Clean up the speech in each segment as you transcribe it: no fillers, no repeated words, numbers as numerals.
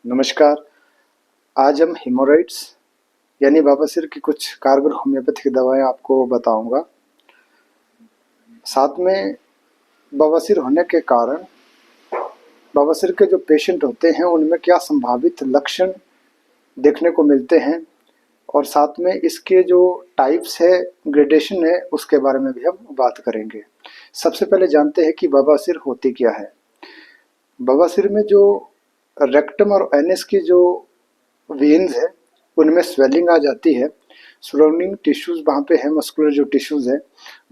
नमस्कार। आज हम हेमोरॉइड्स यानी बवासीर की कुछ कारगर होम्योपैथिक दवाएं आपको बताऊंगा। साथ में बवासीर होने के कारण बवासीर के जो पेशेंट होते हैं उनमें क्या संभावित लक्षण देखने को मिलते हैं और साथ में इसके जो टाइप्स है, ग्रेडेशन है, उसके बारे में भी हम बात करेंगे। सबसे पहले जानते हैं कि बवासीर होती क्या है। बवासीर में जो रेक्टम और एनएस की जो वेन्स है उनमें स्वेलिंग आ जाती है। सराउंडिंग टिश्यूज वहाँ पे है, मस्कुलर जो टिश्यूज है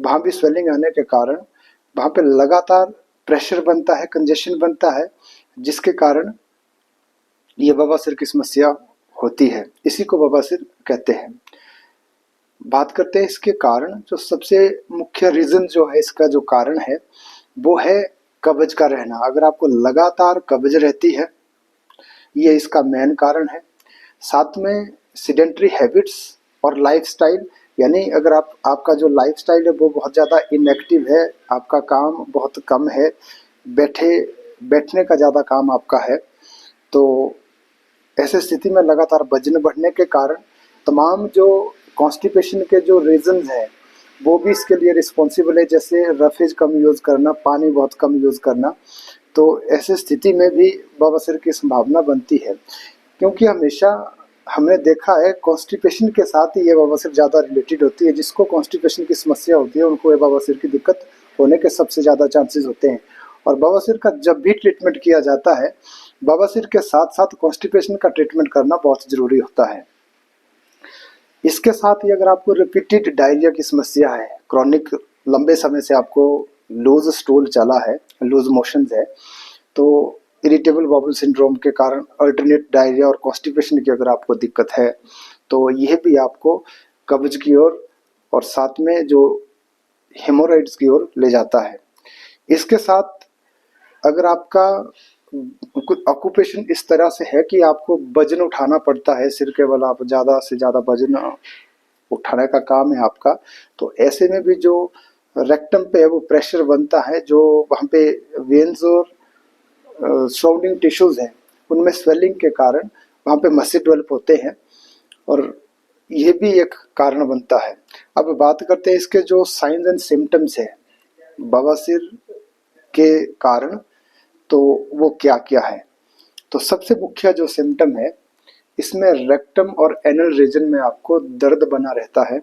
वहाँ भी स्वेलिंग आने के कारण वहाँ पे लगातार प्रेशर बनता है, कंजेशन बनता है, जिसके कारण ये बवासीर की समस्या होती है। इसी को बवासीर कहते हैं। बात करते हैं इसके कारण। जो सबसे मुख्य रीजन जो है, इसका जो कारण है वो है कब्ज का रहना। अगर आपको लगातार कब्ज रहती है, ये इसका मेन कारण है। साथ में सीडेंटरी हैबिट्स और लाइफस्टाइल, यानी अगर आपका जो लाइफस्टाइल है वो बहुत ज़्यादा इनएक्टिव है, आपका काम बहुत कम है, बैठने का ज़्यादा काम आपका है, तो ऐसे स्थिति में लगातार वजन बढ़ने के कारण तमाम जो कॉन्स्टिपेशन के जो रीजंस हैं वो भी इसके लिए रिस्पॉन्सिबल है। जैसे रफेज कम यूज़ करना, पानी बहुत कम यूज़ करना, तो ऐसे स्थिति में भी बवासीर की संभावना बनती है। क्योंकि हमेशा हमने देखा है कॉन्स्टिपेशन के साथ ही ये बवासीर ज़्यादा रिलेटेड होती है। जिसको कॉन्स्टिपेशन की समस्या होती है उनको ये बवासीर की दिक्कत होने के सबसे ज़्यादा चांसेस होते हैं। और बवासीर का जब भी ट्रीटमेंट किया जाता है, बवासीर के साथ साथ कॉन्स्टिपेशन का ट्रीटमेंट करना बहुत ज़रूरी होता है। इसके साथ ही अगर आपको रिपीटेड डायरिया की समस्या है, क्रॉनिक लंबे समय से आपको लूज स्टूल चला है, लूज मोशंस है, तो इरिटेबल बाउल सिंड्रोम के कारण अल्टरनेट डायरिया और कॉन्स्टिपेशन की अगर आपको दिक्कत है तो यह भी आपको कब्ज की ओर और साथ में जो हेमोरॉइड्स की ओर ले जाता है। इसके साथ अगर आपका कुछ ऑक्यूपेशन इस तरह से है कि आपको वजन उठाना पड़ता है, सिर के बल आप ज़्यादा से ज़्यादा वजन उठाने का काम है आपका, तो ऐसे में भी जो रेक्टम पे है वो प्रेशर बनता है, जो वहाँ पे वेन्स और सराउंडिंग टिश्यूज हैं उनमें स्वेलिंग के कारण वहाँ पे मसल डेवलप होते हैं और ये भी एक कारण बनता है। अब बात करते हैं इसके जो साइंस एंड सिम्टम्स है बवासीर के कारण, तो वो क्या क्या है। तो सबसे मुख्य जो सिम्टम है इसमें रेक्टम और एनल रीजन में आपको दर्द बना रहता है।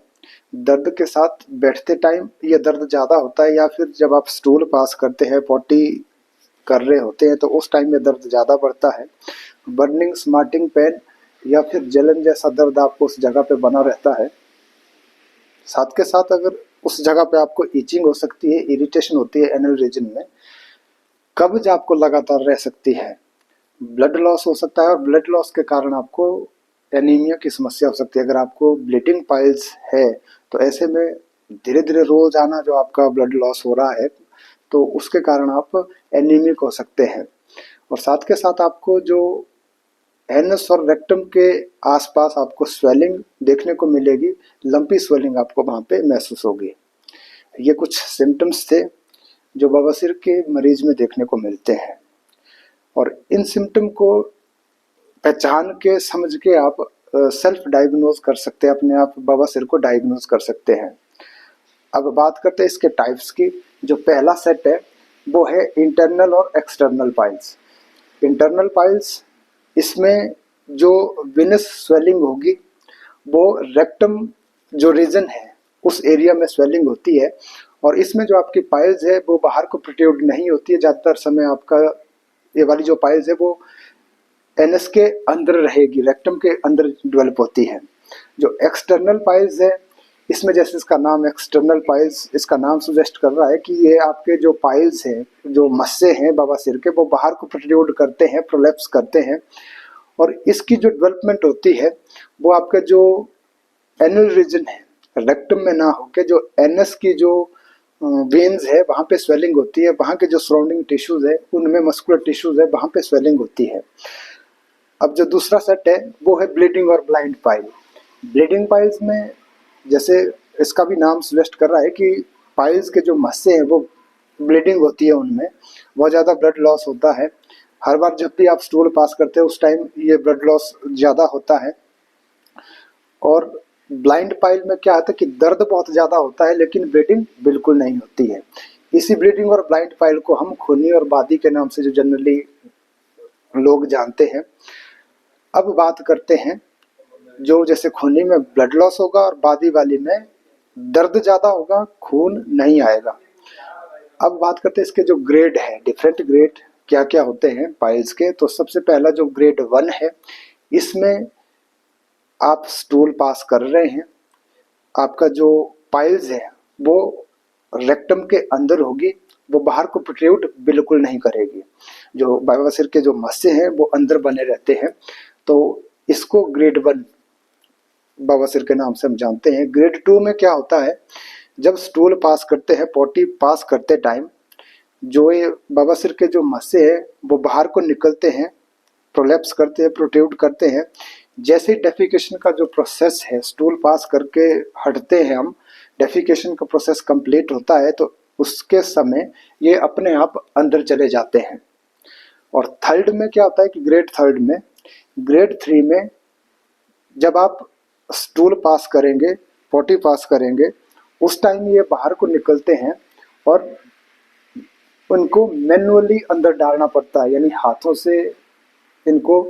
दर्द के साथ बैठते टाइम ये दर्द ज़्यादा होता है, या फिर जब आप स्टूल पास करते हैं, पॉटी कर रहे होते हैं, तो उस टाइम में दर्द ज़्यादा बढ़ता है। बर्निंग, स्मार्टिंग पेन या फिर जलन जैसा दर्द आपको उस जगह पे बना रहता है। साथ के साथ अगर उस जगह पे आपको ईचिंग हो सकती है, इरिटेशन होती है एनल रीजन में, कब्ज आपको लगातार रह सकती है, ब्लड लॉस हो सकता है और ब्लड लॉस के कारण आपको एनीमिया की समस्या हो सकती है। अगर आपको ब्लीडिंग पाइल्स है तो ऐसे में धीरे धीरे रोजाना जो आपका ब्लड लॉस हो रहा है तो उसके कारण आप एनीमिक हो सकते हैं। और साथ के साथ आपको जो एनस और रेक्टम के आसपास आपको स्वेलिंग देखने को मिलेगी, लंपी स्वेलिंग आपको वहाँ पे महसूस होगी। ये कुछ सिम्टम्स थे जो बवासीर के मरीज में देखने को मिलते हैं और इन सिम्टम को पहचान के, समझ के आप सेल्फ डायग्नोज कर सकते हैं, अपने आप बवासीर को डायग्नोज कर सकते हैं। अब बात करते हैं इसके टाइप्स की। जो पहला सेट है वो है इंटरनल और एक्सटर्नल पाइल्स। इंटरनल पाइल्स, इसमें जो विनस स्वेलिंग होगी वो रेक्टम जो रीजन है उस एरिया में स्वेलिंग होती है और इसमें जो आपकी पाइल्स है वो बाहर को प्रोट्रूड नहीं होती है। ज़्यादातर समय आपका ये वाली जो पाइल्स है वो एनएस के अंदर रहेगी, रेक्टम के अंदर डेवलप होती है। जो एक्सटर्नल पाइल्स है, इसमें जैसे इसका नाम एक्सटर्नल पाइल्स, इसका नाम सुजेस्ट कर रहा है कि ये आपके जो पाइल्स हैं, जो मस्से हैं बवासीर के, वो बाहर को प्रोट्रूड करते हैं, प्रोलैप्स करते हैं और इसकी जो डेवलपमेंट होती है वो आपका जो एनल रीजन है, रेक्टम में ना होके जो एनएस की जो वेन्स है वहाँ पे स्वेलिंग होती है। वहाँ के जो सराउंडिंग टिश्यूज है उनमें मस्कुलर टिश्यूज है, वहाँ पे स्वेलिंग होती है। अब जो दूसरा सेट है वो है ब्लीडिंग और ब्लाइंड पाइल। ब्लीडिंग पाइल्स में जैसे इसका भी नाम सजेस्ट कर रहा है कि पाइल्स के जो मस्से हैं वो ब्लीडिंग होती है, उनमें बहुत ज़्यादा ब्लड लॉस होता है, हर बार जब भी आप स्टूल पास करते हैं उस टाइम ये ब्लड लॉस ज़्यादा होता है। और ब्लाइंड पाइल में क्या होता है कि दर्द बहुत ज़्यादा होता है लेकिन ब्लीडिंग बिल्कुल नहीं होती है। इसी ब्लीडिंग और ब्लाइंड पाइल को हम खूनी और बादी के नाम से जो जनरली लोग जानते हैं। अब बात करते हैं जो जैसे खूनी में ब्लड लॉस होगा और बादी वाली में दर्द ज़्यादा होगा, खून नहीं आएगा। अब बात करते हैं इसके जो ग्रेड है, डिफरेंट ग्रेड क्या क्या होते हैं पाइल्स के। तो सबसे पहला जो ग्रेड 1 है, इसमें आप स्टूल पास कर रहे हैं, आपका जो पाइल्स है वो रेक्टम के अंदर होगी, वो बाहर को प्रोट्रूड बिल्कुल नहीं करेगी। जो बवासीर के जो मस्से हैं वो अंदर बने रहते हैं, तो इसको ग्रेड 1 बवासीर के नाम से हम जानते हैं। ग्रेड 2 में क्या होता है, जब स्टूल पास करते हैं, पोटी पास करते टाइम जो ये बवासीर के जो मस्से हैं वो बाहर को निकलते हैं, प्रोलैप्स करते हैं, प्रोट्रूड करते हैं। जैसे डेफिकेशन का जो प्रोसेस है, स्टूल पास करके हटते हैं हम, डेफिकेशन का प्रोसेस कंप्लीट होता है तो उसके समय ये अपने आप अंदर चले जाते हैं। और थर्ड में क्या होता है कि ग्रेड 3 में जब आप स्टूल पास करेंगे, पोटी पास करेंगे, उस टाइम ये बाहर को निकलते हैं और उनको मैन्युअली अंदर डालना पड़ता है, यानी हाथों से इनको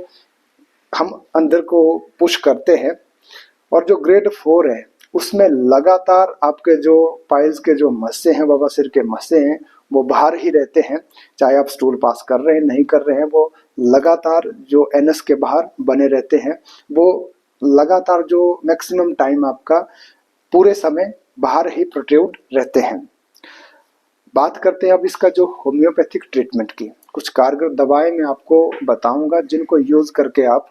हम अंदर को पुश करते हैं। और जो ग्रेड 4 है उसमें लगातार आपके जो पाइल्स के जो मस्से हैं, बवासीर के मस्से हैं, वो बाहर ही रहते हैं। चाहे आप स्टूल पास कर रहे हैं नहीं कर रहे हैं, वो लगातार जो एनस के बाहर बने रहते हैं। वो लगातार जो मैक्सिमम टाइम आपका पूरे समय बाहर ही प्रोट्रूड रहते हैं। बात करते हैं अब इसका जो होम्योपैथिक ट्रीटमेंट की, कुछ कारगर दवाएं मैं आपको बताऊंगा जिनको यूज करके आप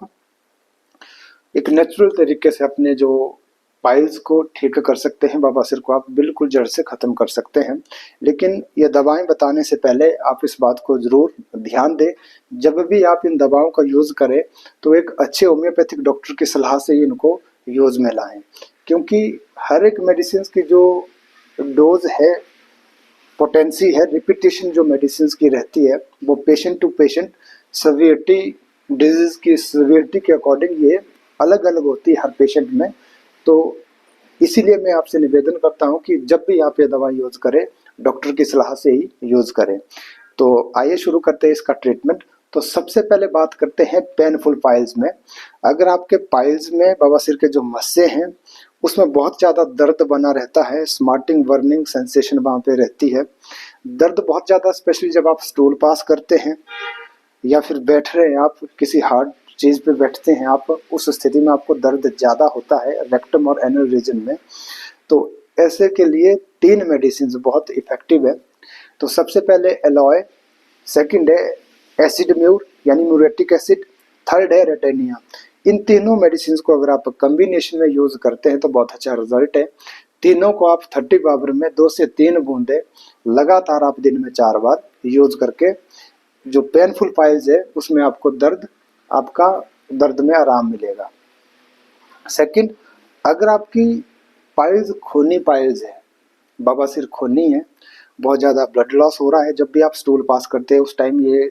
एक नेचुरल तरीके से अपने जो पाइल्स को ठीक कर सकते हैं, बवासीर को आप बिल्कुल जड़ से ख़त्म कर सकते हैं। लेकिन ये दवाएं बताने से पहले आप इस बात को ज़रूर ध्यान दें, जब भी आप इन दवाओं का यूज़ करें तो एक अच्छे होम्योपैथिक डॉक्टर की सलाह से ही इनको यूज़ में लाएं, क्योंकि हर एक मेडिसिन की जो डोज है, पोटेंसी है, रिपीटेशन जो मेडिसिन की रहती है वो patient to patient severity, disease की सीवियरिटी के अकॉर्डिंग ये अलग अलग होती है हर पेशेंट में। तो इसीलिए मैं आपसे निवेदन करता हूं कि जब भी आप ये दवा यूज़ करें डॉक्टर की सलाह से ही यूज़ करें। तो आइए शुरू करते हैं इसका ट्रीटमेंट। तो सबसे पहले बात करते हैं पेनफुल पाइल्स में। अगर आपके पाइल्स में बवासीर के जो मस्से हैं उसमें बहुत ज़्यादा दर्द बना रहता है, स्मार्टिंग वर्निंग सेंसेशन वहाँ पे रहती है, दर्द बहुत ज़्यादा, स्पेशली जब आप स्टूल पास करते हैं या फिर बैठ रहे हैं, आप किसी हार्ड चीज़ पे बैठते हैं, आप उस स्थिति में आपको दर्द ज़्यादा होता है रेक्टम और एनल रीजन में, तो ऐसे के लिए 3 मेडिसिन बहुत इफ़ेक्टिव है। तो सबसे पहले एलॉय, सेकंड है एसिडम्यूर यानी म्यूरेटिक एसिड, थर्ड है रेटेनिया। इन तीनों मेडिसिन को अगर आप कम्बिनेशन में यूज़ करते हैं तो बहुत अच्छा रिजल्ट है। तीनों को आप 30 आवर में 2 से 3 बूंदे लगातार आप दिन में 4 बार यूज़ करके जो पेनफुल पाइल्स है उसमें आपको दर्द में आराम मिलेगा। सेकंड, अगर आपकी पाइल्स खूनी पाइल्स है, बवासीर खूनी है, बहुत ज़्यादा ब्लड लॉस हो रहा है, जब भी आप स्टूल पास करते हैं उस टाइम ये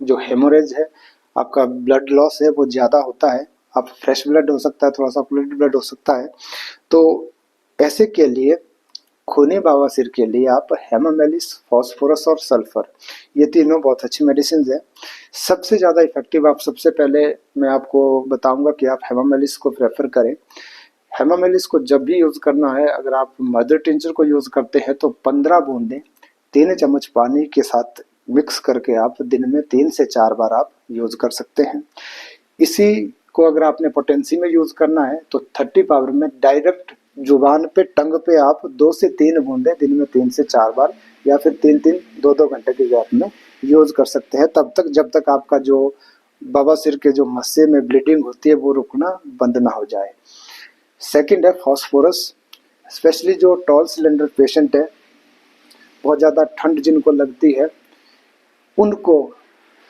जो हेमोरेज है, आपका ब्लड लॉस है वो ज़्यादा होता है, आप फ्रेश ब्लड हो सकता है, थोड़ा सा फ्लूइड ब्लड हो सकता है। तो ऐसे के लिए खूनी बवासीर के लिए आप हेमामेलिस, फॉस्फोरस और सल्फर, ये तीनों बहुत अच्छी मेडिसिन है। सबसे ज़्यादा इफेक्टिव आप सबसे पहले मैं आपको बताऊंगा कि आप हेमामेलिस को प्रेफर करें। हेमामेलिस को जब भी यूज़ करना है, अगर आप मदर टिंचर को यूज़ करते हैं तो 15 बूंदें 3 चम्मच पानी के साथ मिक्स करके आप दिन में 3 से 4 बार आप यूज़ कर सकते हैं। इसी को अगर आपने पोटेंसी में यूज़ करना है तो 30 पावर में डायरेक्ट जुबान पे, टंग पे आप 2 से 3 बूंदे दिन में 3 से 4 बार या फिर 3-3, 2-2 घंटे के गैप में यूज़ कर सकते हैं, तब तक जब तक आपका जो बवासीर के जो मस्से में ब्लीडिंग होती है वो रुकना बंद ना हो जाए। सेकंड है फॉस्फोरस, स्पेशली जो टॉल सिलेंडर पेशेंट है, बहुत ज़्यादा ठंड जिनको लगती है उनको,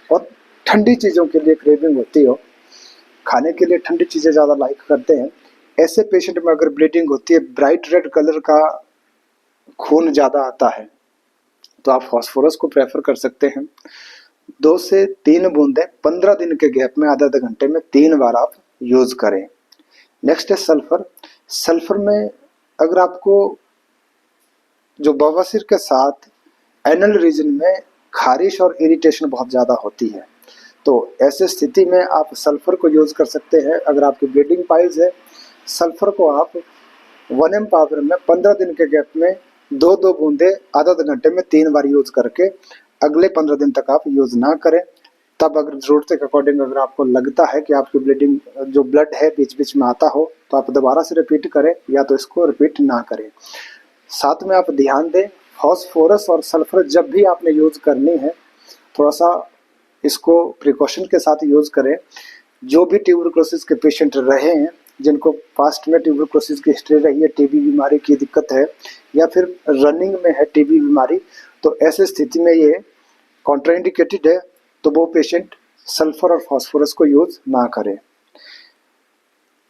और ठंडी चीज़ों के लिए क्रेविंग होती हो, खाने के लिए ठंडी चीज़ें ज़्यादा लाइक करते हैं, ऐसे पेशेंट में अगर ब्लीडिंग होती है, ब्राइट रेड कलर का खून ज़्यादा आता है, तो आप फॉस्फोरस को प्रेफर कर सकते हैं। 2 से 3 बूंदें 15 दिन के गैप में आधा आधा घंटे में 3 बार आप यूज करें। नेक्स्ट है सल्फर। सल्फर में अगर आपको जो बवासीर के साथ एनल रीजन में खारिश और इरिटेशन बहुत ज़्यादा होती है, तो ऐसे स्थिति में आप सल्फर को यूज़ कर सकते हैं। अगर आपकी ब्लीडिंग पाइल्स है, सल्फर को आप 1 ml पाउडर में 15 दिन के गैप में 2-2 बूंदे आधा आधा घंटे में 3 बार यूज़ करके अगले 15 दिन तक आप यूज़ ना करें। तब अगर ज़रूरत के अकॉर्डिंग अगर आपको लगता है कि आपकी ब्लीडिंग जो ब्लड है बीच बीच में आता हो, तो आप दोबारा से रिपीट करें, या तो इसको रिपीट ना करें। साथ में आप ध्यान दें, फॉस्फोरस और सल्फर जब भी आपने यूज़ करनी है, थोड़ा सा इसको प्रिकॉशन के साथ यूज़ करें। जो भी ट्यूबरकुलोसिस के पेशेंट रहे हैं, जिनको पास्ट में ट्यूबरकुलोसिस की हिस्ट्री रही है, टीबी बीमारी की दिक्कत है, या फिर रनिंग में है टीबी बीमारी, तो ऐसे स्थिति में ये कॉन्ट्राइंडिकेटेड है, तो वो पेशेंट सल्फर और फास्फोरस को यूज ना करें।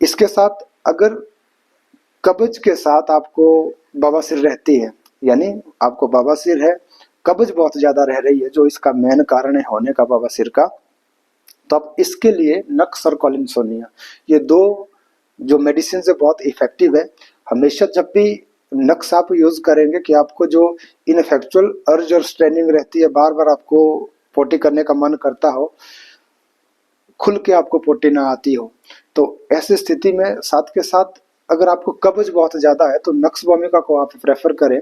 इसके साथ अगर कब्ज के साथ आपको बवासीर रहती है, यानी आपको बवासीर है, कब्ज बहुत ज़्यादा रह रही है, जो इसका मेन कारण है होने का बवासीर का, तो अब इसके लिए नक्स और कॉलिनसोनिया, ये 2 जो मेडिसिन से बहुत इफेक्टिव है। हमेशा जब भी नक्स आप यूज़ करेंगे कि आपको जो इनफेक्चुअल अर्ज और स्ट्रेनिंग रहती है, बार बार आपको पोटी करने का मन करता हो, खुल के आपको पोटी ना आती हो, तो ऐसी स्थिति में साथ के साथ अगर आपको कब्ज बहुत ज़्यादा है, तो नक्स भूमिका को आप प्रेफर करें।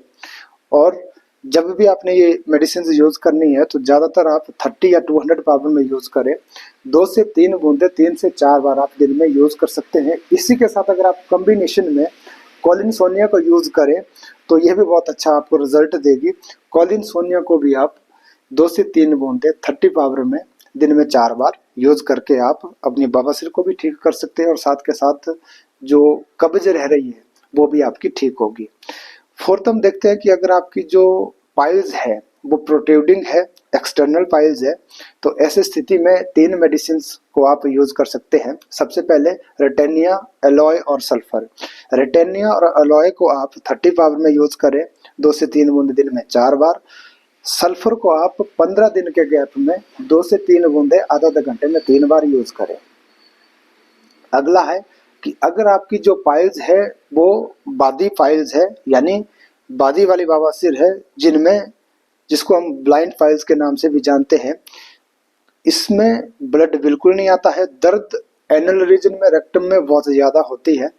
और जब भी आपने ये मेडिसिन यूज़ करनी है, तो ज़्यादातर आप 30 या 200 पाउडर में यूज़ करें। 2 से 3 बूंदे 3 से 4 बार आप दिन में यूज़ कर सकते हैं। इसी के साथ अगर आप कॉम्बिनेशन में कॉलिनसोनिया को यूज़ करें, तो यह भी बहुत अच्छा आपको रिजल्ट देगी। कॉलिनसोनिया को भी आप 2 से 3 बूंदे 30 पाउडर में दिन में 4 बार यूज़ करके आप अपनी बवासीर को भी ठीक कर सकते हैं, और साथ के साथ जो कब्ज रह रही है वो भी आपकी ठीक होगी। फोर्थ हम देखते हैं कि अगर आपकी जो पाइल्स है वो प्रोट्रूडिंग है, एक्सटर्नल पाइल्स है, तो ऐसे स्थिति में 3 मेडिसिन को आप यूज कर सकते हैं। सबसे पहले रेटेनिया, एलॉय और सल्फर। रेटेनिया और एलॉय को आप 30 पाउडर में यूज करें, 2 से 3 बूंदे दिन में 4 बार। सल्फर को आप 15 दिन के गैप में 2 से 3 बूंदे आधा आधा घंटे में 3 बार यूज करें। अगला है कि अगर आपकी जो पाइल्स है वो बादी पाइल्स है, यानी बादी वाली बवासीर है, जिसको हम ब्लाइंड पाइल्स के नाम से भी जानते हैं, इसमें ब्लड बिल्कुल नहीं आता है, दर्द एनल रीजन में, रेक्टम में बहुत ज़्यादा होती है।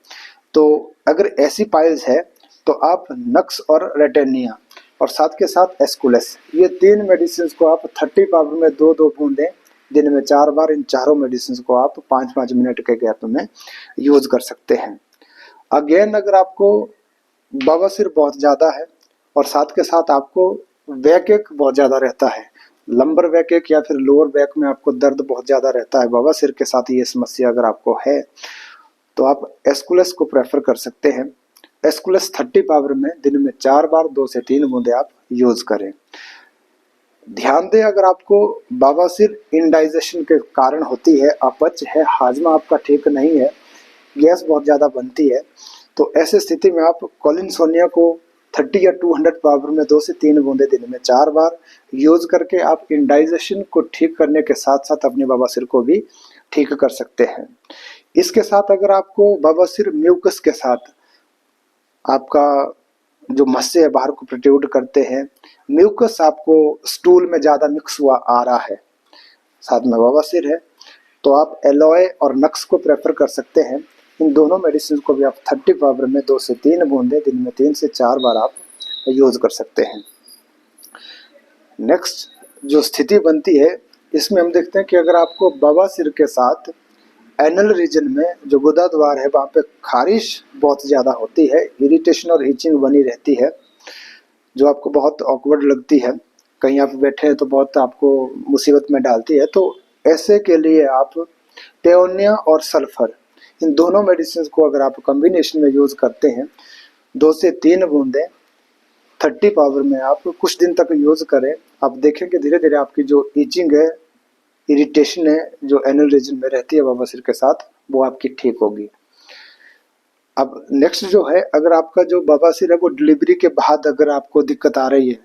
तो अगर ऐसी पाइल्स है तो आप नक्स और रेटेनिया और साथ के साथ एस्कुलस, ये 3 मेडिसिन को आप 30 पाउडर में 2-2 बूंदें दिन में 4 बार, इन चारों मेडिसिन को आप 5-5 मिनट के गैप में यूज कर सकते हैं। अगेन अगर आपको बवासीर बहुत ज़्यादा है और साथ के साथ आपको बैक एक बहुत ज़्यादा रहता है, लंबर बैक एक या फिर लोअर बैक में आपको दर्द बहुत ज़्यादा रहता है, बवासीर के साथ ये समस्या अगर आपको है, तो आप एस्कुलस को प्रेफर कर सकते हैं। एस्कुलस 30 पाउडर में दिन में 4 बार 2 से 3 बूंदे आप यूज करें। ध्यान दें, अगर आपको बवासीर इंडाइजेशन के कारण होती है, अपच है, हाजमा आपका ठीक नहीं है, गैस बहुत ज़्यादा बनती है, तो ऐसे स्थिति में आप कॉलिनसोनिया को 30 या 200 पाउडर में 2 से 3 बूंदे दिन में 4 बार यूज करके आप इंडाइजेशन को ठीक करने के साथ साथ अपनी बवासीर को भी ठीक कर सकते हैं। इसके साथ अगर आपको बवासीर म्यूकस के साथ आपका जो मस्से है बाहर को प्रोट्रूड करते हैं, म्यूकस आपको स्टूल में ज़्यादा मिक्स हुआ आ रहा है, साथ में बवासीर है, तो आप एलॉय और नक्स को प्रेफर कर सकते हैं। इन दोनों मेडिसिन को भी आप 30 पाउडर में 2 से 3 बूंदे दिन में 3 से 4 बार आप यूज कर सकते हैं। नेक्स्ट जो स्थिति बनती है, इसमें हम देखते हैं कि अगर आपको बवासीर के साथ एनल रीजन में जो गुदा द्वार है वहाँ पे खारिश बहुत ज़्यादा होती है, इरिटेशन और इचिंग बनी रहती है, जो आपको बहुत ऑकवर्ड लगती है, कहीं आप बैठे हैं तो बहुत आपको मुसीबत में डालती है, तो ऐसे के लिए आप पेओनिया और सल्फर, इन दोनों मेडिसिन को अगर आप कॉम्बिनेशन में यूज़ करते हैं, 2 से 3 बूंदें 30 पाउडर में आप कुछ दिन तक यूज़ करें, आप देखेंगे धीरे धीरे आपकी जो इचिंग है, इरिटेशन है, जो एनल रीजन में रहती है बवासीर के साथ, वो आपकी ठीक होगी। अब नेक्स्ट जो है, अगर आपका जो बवासीर है वो डिलीवरी के बाद अगर आपको दिक्कत आ रही है,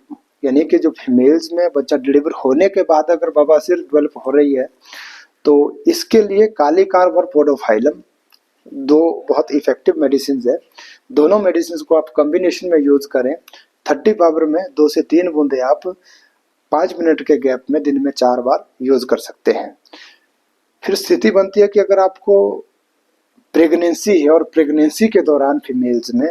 यानी कि जो फीमेल्स में बच्चा डिलीवर होने के बाद अगर बवासीर डेवलप हो रही है तो इसके लिए कालीकार और पोडोफाइलम दो बहुत इफेक्टिव मेडिसिन है। दोनों मेडिसिन को आप कॉम्बिनेशन में यूज करें। 30 पावर में 2 से 3 बूंदे आप 5 मिनट के गैप में दिन में 4 बार यूज कर सकते हैं। फिर स्थिति बनती है कि अगर आपको प्रेगनेंसी है और प्रेगनेंसी के दौरान फीमेल्स में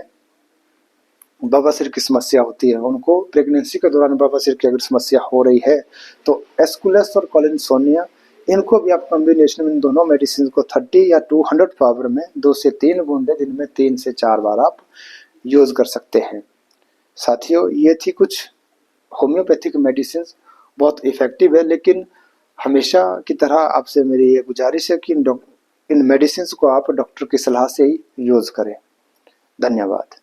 बवासीर की समस्या होती है, उनको प्रेगनेंसी के दौरान बवासीर की अगर समस्या हो रही है तो एस्कुलस और कॉलिनसोनिया, इनको भी आप कॉम्बिनेशन में इन दोनों मेडिसिन को 30 या 200 पावर में 2 से 3 बूंदे दिन में 3 से 4 बार आप यूज कर सकते हैं। साथियों, ये थी कुछ होम्योपैथिक मेडिसिन, बहुत इफेक्टिव है, लेकिन हमेशा की तरह आपसे मेरी ये गुजारिश है कि इन मेडिसिन को आप डॉक्टर की सलाह से ही यूज करें। धन्यवाद।